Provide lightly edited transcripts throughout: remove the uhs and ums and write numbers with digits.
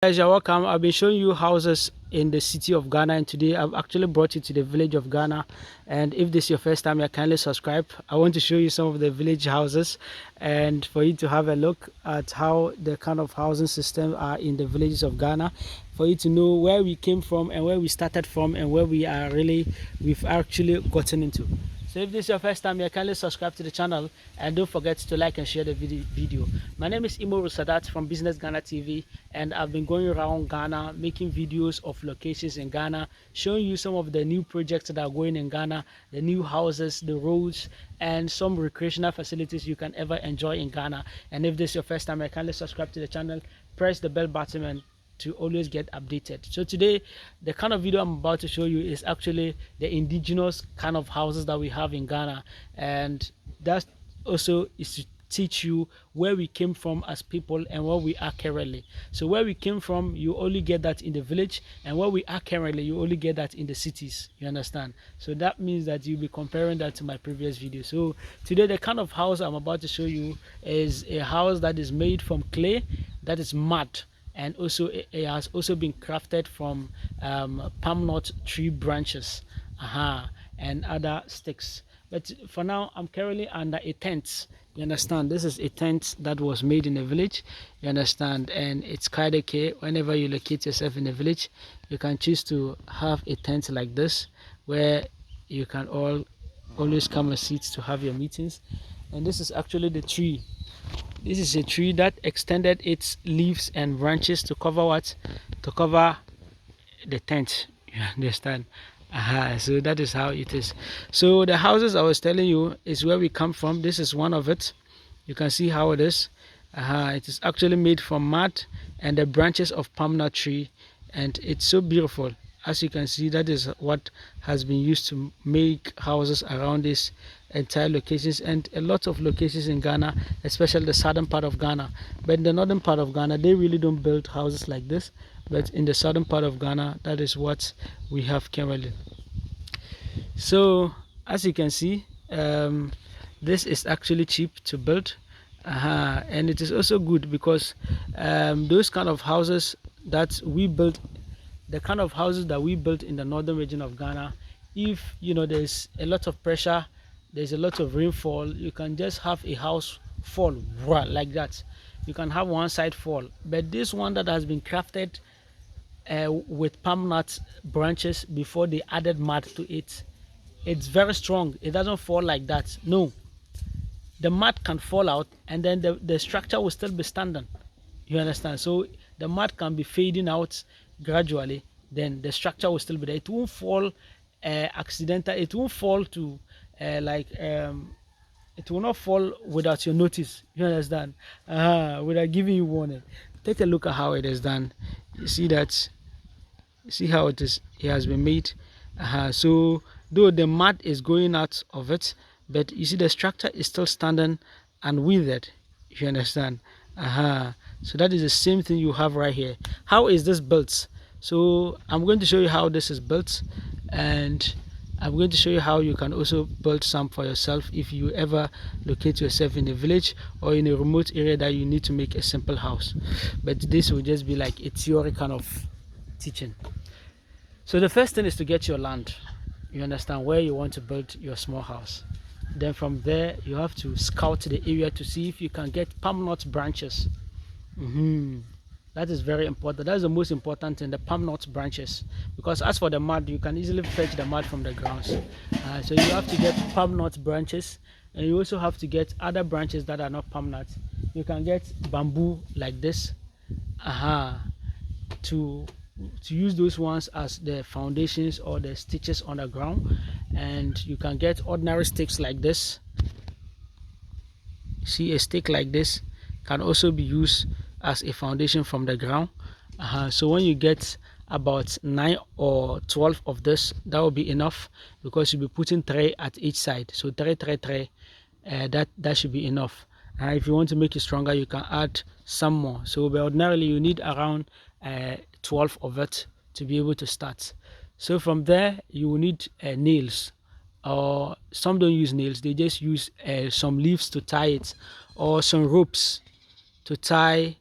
Guys, you're welcome. I've been showing you houses in the city of Ghana, and today I've actually brought you to the village of Ghana. And if this is your first time, you kindly subscribe. I want to show you some of the village houses and for you to have a look at how the kind of housing system are in the villages of Ghana, for you to know where we came from and where we started from and where we've actually gotten into. So if this is your first time, you kindly subscribe to the channel and don't forget to like and share the video. My name is Imo Rusadat from Business Ghana TV, and I've been going around Ghana making videos of locations in Ghana, showing you some of the new projects that are going in Ghana, the new houses, the roads, and some recreational facilities you can ever enjoy in Ghana. And if this is your first time, you kindly subscribe to the channel, press the bell button, and to always get updated. So today the kind of video I'm about to show you is actually the indigenous kind of houses that we have in Ghana, and that also is to teach you where we came from as people and where we are currently. So where we came from, you only get that in the village, and where we are currently, you only get that in the cities. You understand? So that means that you'll be comparing that to my previous video. So today the kind of house I'm about to show you is a house that is made from clay, that is mud, and also it has also been crafted from palm nut tree branches and other sticks. But for now, I'm currently under a tent. You understand? This is a tent that was made in a village. You understand? And it's quite okay. Whenever you locate yourself in a village, you can choose to have a tent like this, where you can always come and sit to have your meetings. And this is actually the tree. This is a tree that extended its leaves and branches to cover what? To cover the tent. You understand? So that is how it is. So the houses I was telling you is where we come from. This is one of it. You can see how it is. It is actually made from mud and the branches of palm nut tree, and it's so beautiful. As you can see, that is what has been used to make houses around these entire locations, and a lot of locations in Ghana, especially the southern part of Ghana. But in the northern part of Ghana, they really don't build houses like this. But in the southern part of Ghana, that is what we have currently. So as you can see, this is actually cheap to build, and it is also good because those kind of houses that we built, the kind of houses that we built in the northern region of Ghana, if there's a lot of pressure, there's a lot of rainfall, you can just have a house fall like that. You can have one side fall. But this one that has been crafted with palm nut branches before they added mud to it, it's very strong. It doesn't fall like that. No, the mud can fall out, and then the structure will still be standing. You understand? So the mud can be fading out gradually, then the structure will still be there. It won't fall accidental. It won't fall to it will not fall without your notice. You understand? Without giving you warning. Take a look at how it is done. You see that? You see how it has been made. So though the mud is going out of it, but you see the structure is still standing and withered. You understand? So that is the same thing you have right here. How is this built? So I'm going to show you how this is built, and I'm going to show you how you can also build some for yourself if you ever locate yourself in a village or in a remote area that you need to make a simple house. But this will just be like a theory kind of teaching. So the first thing is to get your land. You understand where you want to build your small house. Then from there you have to scout the area to see if you can get palm nut branches. That is very important. That is the most important thing, the palm nut branches. Because as for the mud, you can easily fetch the mud from the grounds. So you have to get palm nut branches, and you also have to get other branches that are not palm nuts. You can get bamboo like this, to use those ones as the foundations or the stitches on the ground. And you can get ordinary sticks like this. See, a stick like this can also be used as a foundation from the ground. So when you get about 9 or 12 of this, that will be enough, because you'll be putting 3 at each side. So 3, 3, 3, that should be enough. If you want to make it stronger, you can add some more. So but ordinarily you need around 12 of it to be able to start. So from there you will need nails, or some don't use nails, they just use some leaves to tie it, or some ropes to tie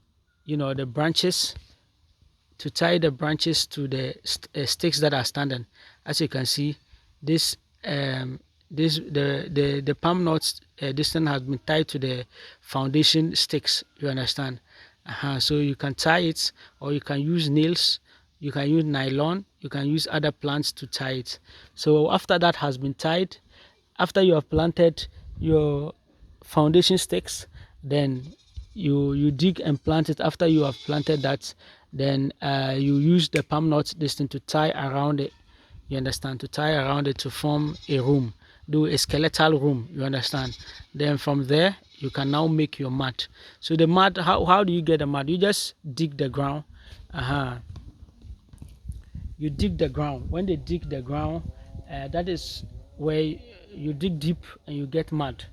the branches to tie the branches to the sticks that are standing. As you can see, this the palm nuts, this thing has been tied to the foundation sticks, you understand. So you can tie it, or you can use nails, you can use nylon, you can use other plants to tie it. So after that has been tied, after you have planted your foundation sticks, then you dig and plant it. After you have planted that, then you use the palm nut this thing to tie around it, you understand, to tie around it to form a room, do a skeletal room, you understand. Then from there you can now make your mat. So the mat, how do you get a mat? You just dig the ground. You dig the ground. When they dig the ground, that is where you dig deep and you get mud.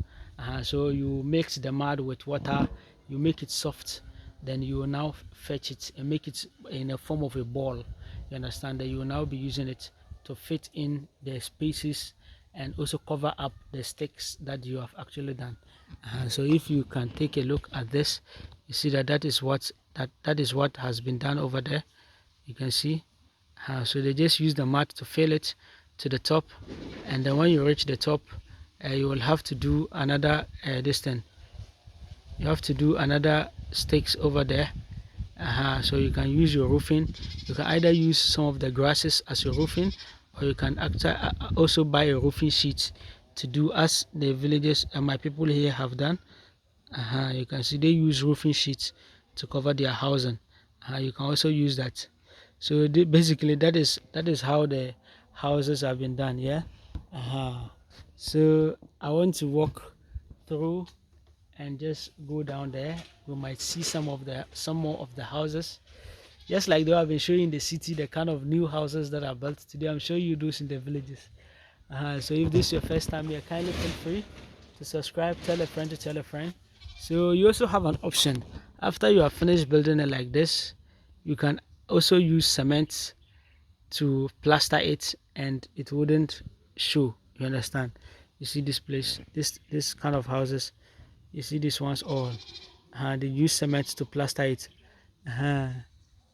So you mix the mud with water, you make it soft, then you will now fetch it and make it in a form of a ball, you understand, that you will now be using it to fit in the spaces and also cover up the sticks that you have actually done. So if you can take a look at this, you see that that is what has been done over there. You can see. So they just use the mat to fill it to the top, and then when you reach the top, you will have to do another distance. You have to do another stakes over there. So you can use your roofing. You can either use some of the grasses as your roofing, or you can actually also buy a roofing sheet to do as the villagers and my people here have done. You can see they use roofing sheets to cover their housing. You can also use that. So basically that is how the houses have been done. Yeah. So I want to walk through and just go down there. We might see some more of the houses, just like though I've been showing the city the kind of new houses that are built today. I'm showing you those in the villages. So if this is your first time here, kindly feel free to subscribe, tell a friend to tell a friend. So you also have an option. After you have finished building it like this, you can also use cement to plaster it and it wouldn't show, you understand. You see this place, this kind of houses, you see these ones all, they use cement to plaster it.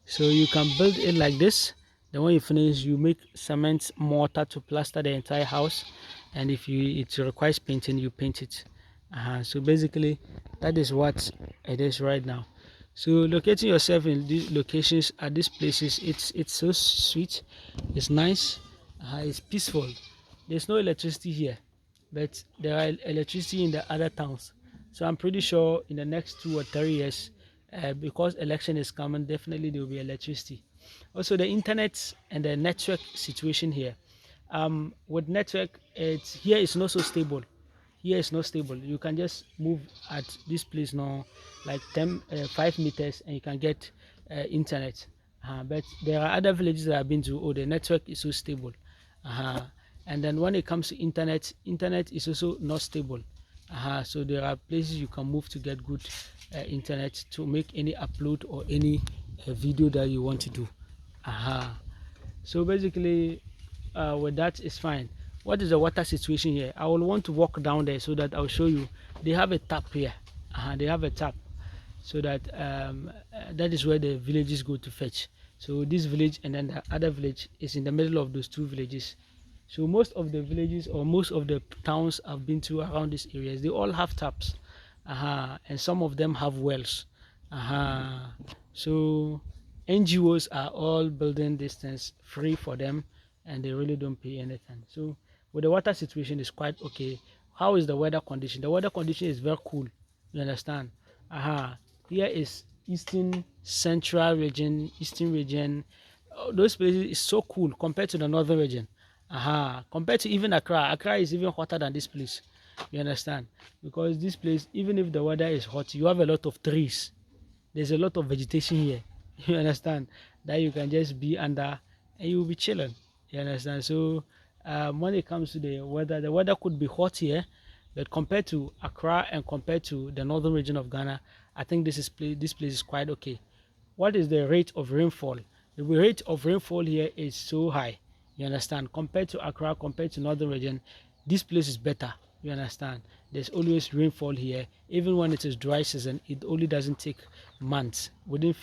So you can build it like this, then when you finish you make cement mortar to plaster the entire house, and if it requires painting, you paint it. So basically that is what it is right now. So locating yourself in these locations at these places, it's so sweet, it's nice, it's peaceful. There's no electricity here, but there are electricity in the other towns. So I'm pretty sure in the next 2 or 3 years, because election is coming, definitely there will be electricity. Also the internet and the network situation here, with network, it's here is not so stable. Here is not stable. You can just move at this place now like 5 meters and you can get internet. But there are other villages that I've been to, oh, the network is so stable. And then when it comes to internet is also not stable. So there are places you can move to get good internet to make any upload or any video that you want to do. So basically with that is fine. What is the water situation here? I will want to walk down there so that I'll show you. They have a tap here. They have a tap, so that that is where the villages go to fetch. So this village and then the other village is in the middle of those two villages. So most of the villages or most of the towns I've been to around these areas, they all have taps, and some of them have wells. So NGOs are all building these things free for them, and they really don't pay anything. So with the water situation is quite okay. How is the weather condition? The weather condition is very cool, you understand. Here is eastern central region, eastern region. Those places is so cool compared to the northern region. Compared to even Accra is even hotter than this place, you understand, because this place, even if the weather is hot, you have a lot of trees, there's a lot of vegetation here, you understand, that you can just be under and you'll be chilling, you understand. So when it comes to the weather could be hot here, but compared to Accra and compared to the northern region of Ghana, I think this place is quite okay. What is the rate of rainfall? The rate of rainfall here is so high, you understand, compared to Accra, compared to northern region. This place is better, you understand. There's always rainfall here. Even when it is dry season, it only doesn't take months. Within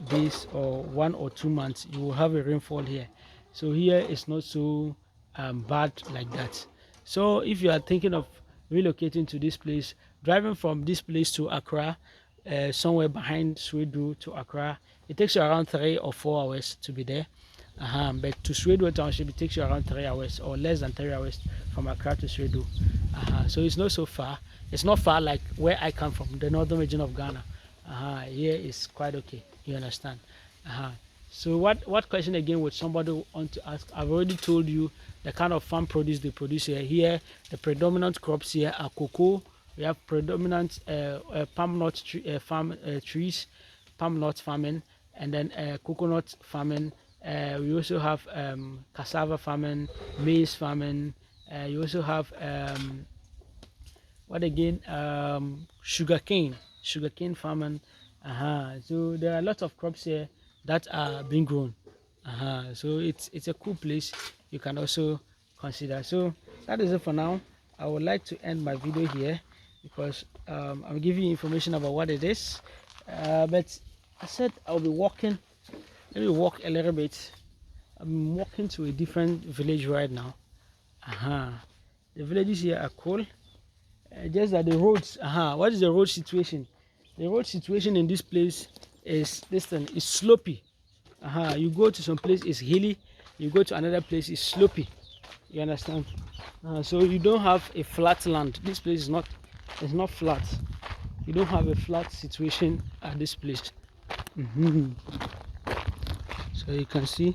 days or 1 or 2 months, you will have a rainfall here. So here it's not so bad like that. So if you are thinking of relocating to this place, driving from this place to Accra, somewhere behind Swedu to Accra, it takes you around 3 or 4 hours to be there. But to Swedu Township, it takes you around 3 hours or less than 3 hours from Accra to Swedu. So it's not so far. It's not far like where I come from, the northern region of Ghana. Here is quite okay. You understand? So what question again would somebody want to ask? I've already told you the kind of farm produce they produce here. Here, the predominant crops here are cocoa. We have predominant palm nut trees, palm nut farming, and then coconut farming. We also have cassava farming, maize farming. You also have what again? Sugarcane farming. So there are lots of crops here that are being grown. So it's a cool place you can also consider. So that is it for now. I would like to end my video here because I'm giving you information about what it is. But I said I'll be walking. Let me walk a little bit. I'm walking to a different village right now. The villages here are cool. Just that the roads. What is the road situation? The road situation in this place is slopy. You go to some place it's hilly, you go to another place it's slopy. You understand? So you don't have a flat land. This place is not flat. You don't have a flat situation at this place. So you can see.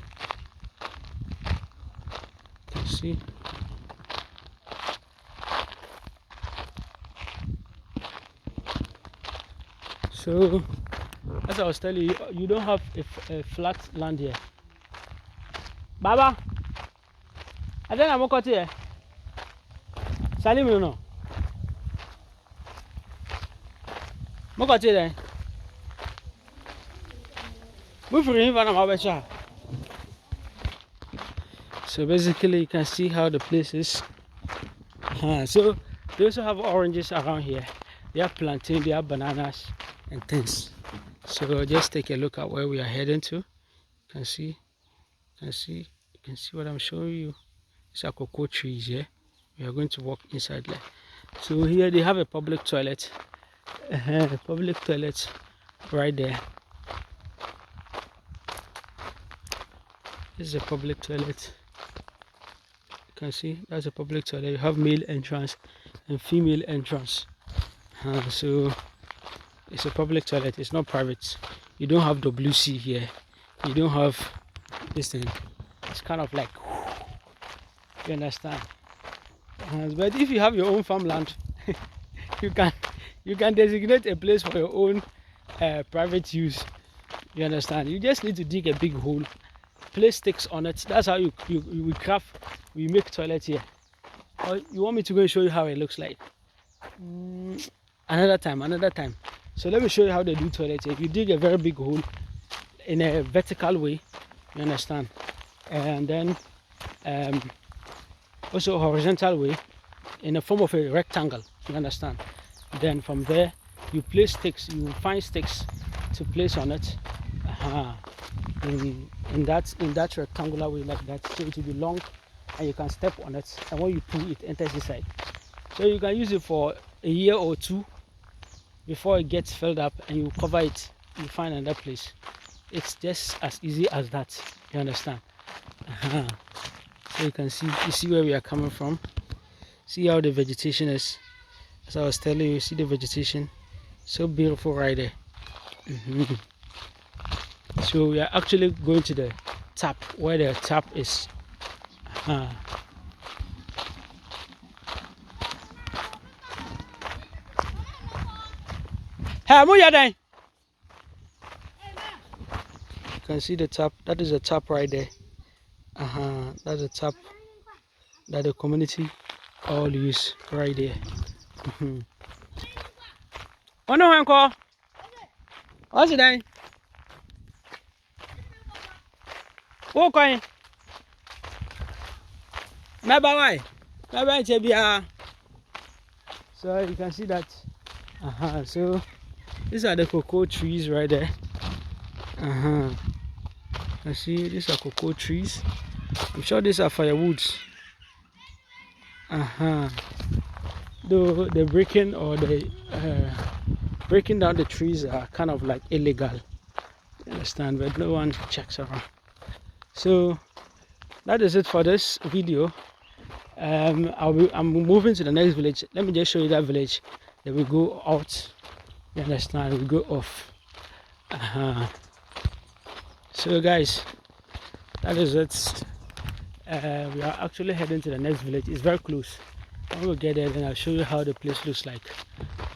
So, as I was telling you, you don't have a flat land here. Baba, I don't know what here. Salim, you know. What here? So basically, you can see how the place is. So they also have oranges around here. They have plantain, they have bananas and things. So just take a look at where we are heading to. You can see what I'm showing you. These are cocoa trees here. We are going to walk inside there. So here they have a public toilet. Public toilet right there. This is a public toilet. You can see that's a public toilet. You have male entrance and female entrance. So it's a public toilet. It's not private. You don't have WC here. You don't have this thing. It's kind of like, you understand? But if you have your own farmland, you can designate a place for your own private use. You understand? You just need to dig a big hole, place sticks on it. That's how we make toilet here. Or you want me to go and show you how it looks like? Another time. So let me show you how they do toilet here. You dig a very big hole in a vertical way, you understand, and then also a horizontal way in the form of a rectangle, you understand. Then from there you place sticks. You will find sticks to place on it in that rectangular way, like that. So it will be long and you can step on it, and when you pull, it enters inside. So you can use it for a year or two before it gets filled up, and you cover it. You find another place. It's just as easy as that, you understand. So you see where we are coming from. See how the vegetation is. As I was telling you, see the vegetation, so beautiful right there. So we are actually going to the tap, where the tap is. Hey, move your day. You can see the tap. That is a tap right there. That's a tap that the community all use right there. Oh no, uncle. What's it then? Who going? Maybe so you can see that. So these are the cocoa trees right there. I see these are cocoa trees. I'm sure these are firewoods. Though the breaking or the breaking down the trees are kind of like illegal. You understand? But no one checks around. So that is it for this video. I'm moving to the next village. Let me just show you that village. Then we go out. You understand? We go off. So guys, that is it. We are actually heading to the next village. It's very close. When we get there, then I'll show you how the place looks like.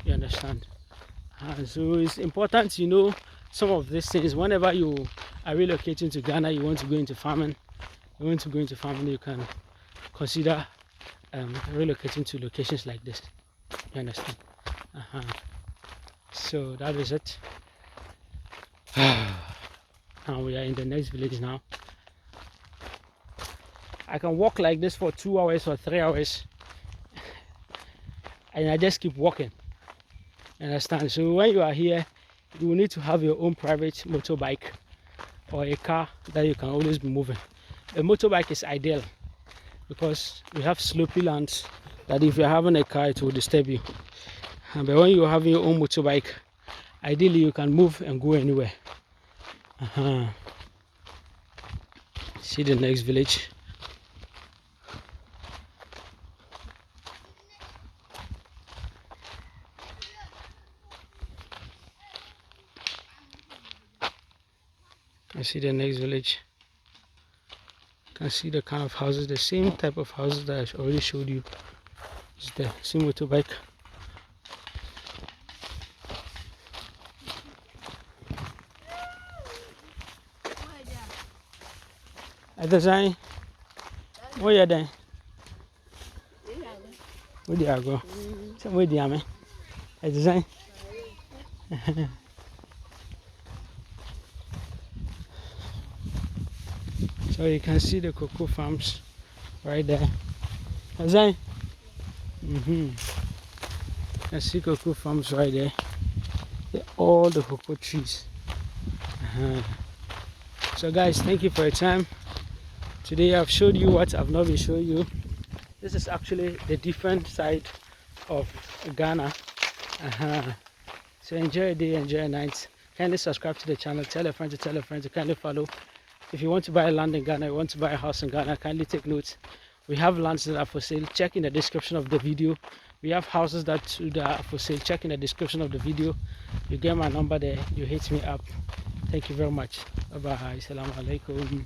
You understand? So it's important you know some of these things. Whenever you are relocating to Ghana, you want to go into farming. You can consider relocating to locations like this. You understand? So that is it. And we are in the next village now. I can walk like this for 2 hours or 3 hours, and I just keep walking. You understand? So when you are here, you will need to have your own private motorbike or a car that you can always be moving. A motorbike is ideal because we have slopey lands that if you're having a car, it will disturb you. But when you're having your own motorbike, ideally you can move and go anywhere. See the next village. I see the next village. You can see the kind of houses, the same type of houses that I already showed you. It's the same motorbike. At the sign, where you there? Where do you go? Where do you go? At the sign. So you can see the cocoa farms right there. Azai. You can see cocoa farms right there. All the cocoa trees. So guys, thank you for your time. Today I've showed you what I've not been showing you. This is actually the different side of Ghana. So enjoy a day, enjoy a night. Kindly subscribe to the channel, tell a friend to kindly follow. If you want to buy land in Ghana, you want to buy a house in Ghana, kindly take notes. We have lands that are for sale. Check in the description of the video. We have houses that are for sale. Check in the description of the video. You get my number there. You hit me up. Thank you very much. Bye bye. Assalamu alaikum.